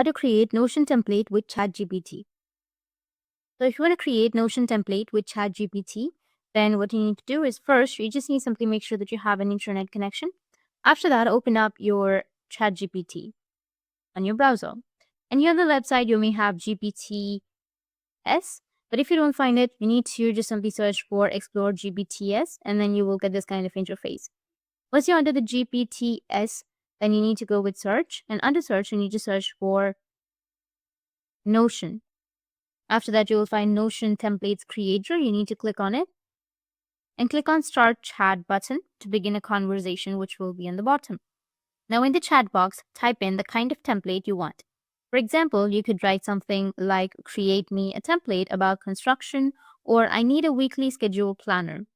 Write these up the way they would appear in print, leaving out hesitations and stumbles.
how to create Notion template with ChatGPT. So if you want to create Notion template with ChatGPT, then what you need to do is first, you just need to simply make sure that you have an internet connection. After that, open up your ChatGPT on your browser. And here on the left side, you may have GPTS. But if you don't find it, you need to just simply search for Explore GPTS, and then you will get this kind of interface. Once you're under the GPTS, then you need to go with search. And under search, you need to search for Notion. After that, you will find Notion Templates Creator. You need to click on it and click on Start Chat button to begin a conversation, which will be on the bottom. Now in the chat box, type in the kind of template you want. For example, you could write something like create me a template about construction, or I need a weekly schedule planner.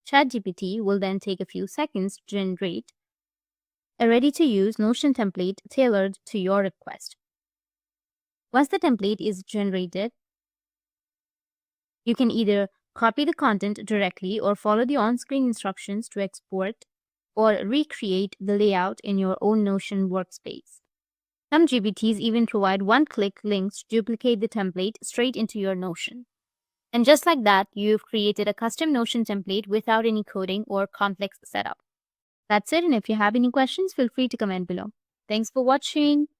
ChatGPT will then take a few seconds to generate a ready-to-use Notion template tailored to your request. Once the template is generated, you can either copy the content directly or follow the on-screen instructions to export or recreate the layout in your own Notion workspace. Some GPTs even provide one-click links to duplicate the template straight into your Notion. And just like that, you've created a custom Notion template without any coding or complex setup. That's it, and if you have any questions, feel free to comment below. Thanks for watching.